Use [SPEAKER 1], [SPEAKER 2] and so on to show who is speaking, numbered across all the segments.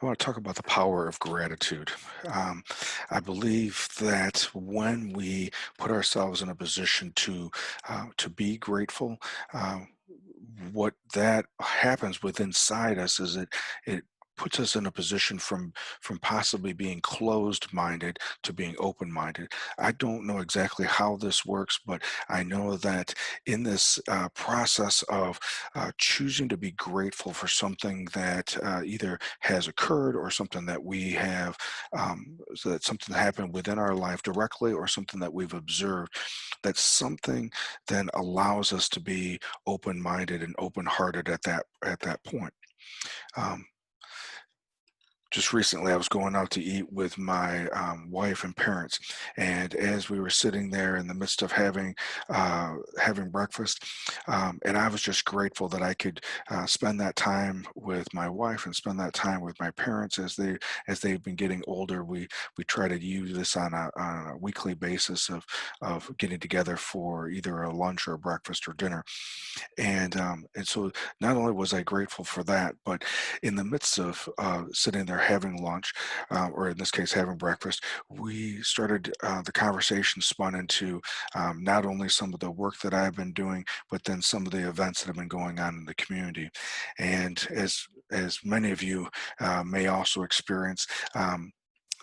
[SPEAKER 1] I want to talk about the power of gratitude. Um, I believe that when we put ourselves in a position to be grateful, uh, what that happens with inside us is it puts us in a position from possibly being closed minded to being open minded. I don't know exactly how this works, but I know that in this process of choosing to be grateful for something that either has occurred or something that we have, so that something happened within our life directly or something that we've observed, that something then allows us to be open-minded and open-hearted at that point. Um, just recently, I was going out to eat with my wife and parents, and as we were sitting there in the midst of having breakfast, and I was just grateful that I could spend that time with my wife and spend that time with my parents as they've been getting older. We try to use this on a weekly basis of getting together for either a lunch or a breakfast or dinner, and so not only was I grateful for that, but in the midst of sitting there having lunch, or in this case having breakfast, we started the conversation spun into not only some of the work that I've been doing, but then some of the events that have been going on in the community. And as many of you may also experience.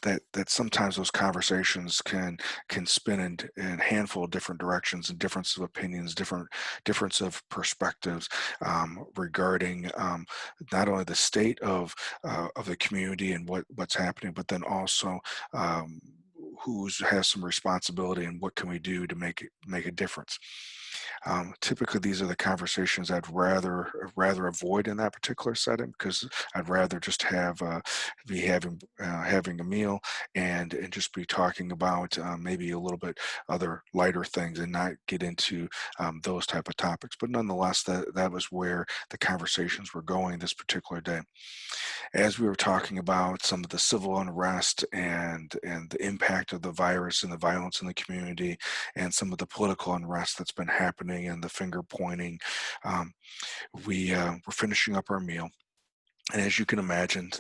[SPEAKER 1] That sometimes those conversations can spin in a handful of different directions and difference of opinions, difference of perspectives regarding not only the state of the community and what's happening, but then also who's has some responsibility and what can we do to make a difference. Typically, these are the conversations I'd rather avoid in that particular setting because I'd rather just be having a meal and just be talking about maybe a little bit other lighter things and not get into those type of topics. But nonetheless, that was where the conversations were going this particular day. As we were talking about some of the civil unrest and the impact of the virus and the violence in the community and some of the political unrest that's been happening and the finger pointing, um, we were finishing up our meal. And as you can imagine,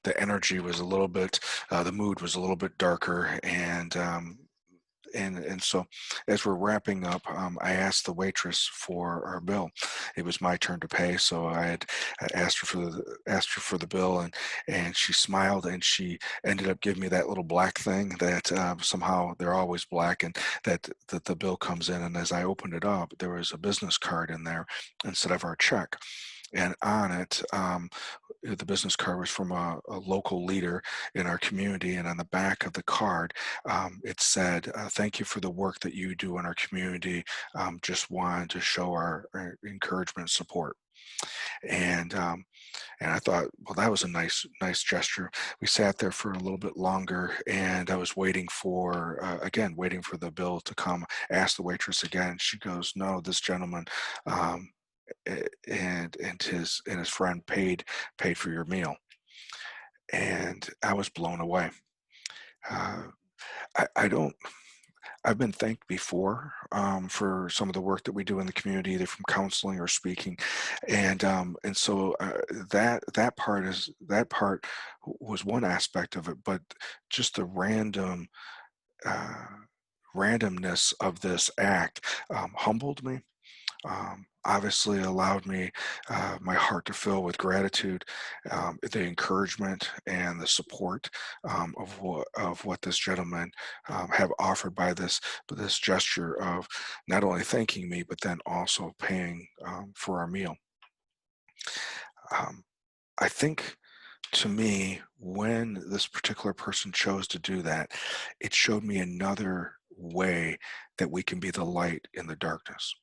[SPEAKER 1] the energy was a little bit, the mood was a little bit darker, and so as we're wrapping up, I asked the waitress for our bill. It was my turn to pay, so I had asked her for the bill, and she smiled and she ended up giving me that little black thing that somehow they're always black, and that the bill comes in. And as I opened it up, there was a business card in there instead of our check. And on it, the business card was from a local leader in our community, and on the back of the card, it said, "Thank you for the work that you do in our community. Just wanted to show our encouragement and support." And and I thought, well, that was a nice gesture. We sat there for a little bit longer, and I was waiting for waiting for the bill to come. Asked the waitress again. She goes, "No, this gentleman." Um, and his friend paid for your meal, and I was blown away. Uh, I don't. I've been thanked before for some of the work that we do in the community, either from counseling or speaking, and so that part was one aspect of it, but just the uh, randomness of this act humbled me, obviously allowed me my heart to fill with gratitude, the encouragement and the support of what this gentleman have offered by this gesture of not only thanking me but then also paying for our meal. Um, I think to me, when this particular person chose to do that, it showed me another way that we can be the light in the darkness.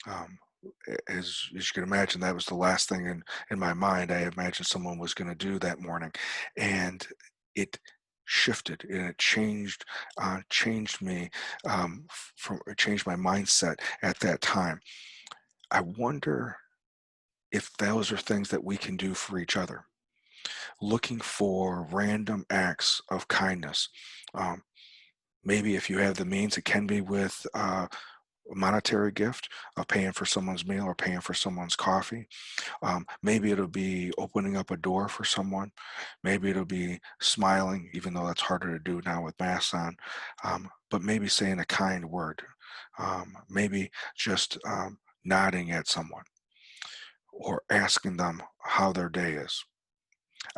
[SPEAKER 1] Um, as you can imagine, that was the last thing in my mind. I imagined someone was going to do that morning, and it shifted and it changed me from it changed my mindset at that time. I wonder if those are things that we can do for each other, looking for random acts of kindness. Um, Maybe if you have the means, it can be with monetary gift of paying for someone's meal or paying for someone's coffee. Maybe it'll be opening up a door for someone. Maybe it'll be smiling, even though that's harder to do now with masks on. But maybe saying a kind word. Maybe just nodding at someone or asking them how their day is.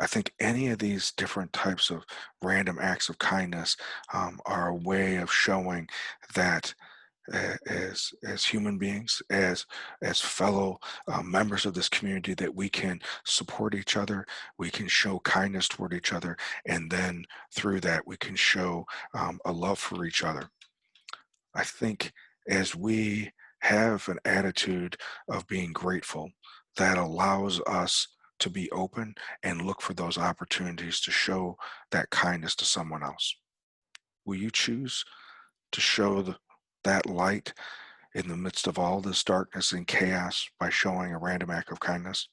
[SPEAKER 1] I think any of these different types of random acts of kindness are a way of showing that as human beings, as fellow members of this community, that we can support each other, we can show kindness toward each other, and then through that we can show a love for each other. I think as we have an attitude of being grateful, that allows us to be open and look for those opportunities to show that kindness to someone else. Will you choose to show that light in the midst of all this darkness and chaos by showing a random act of kindness?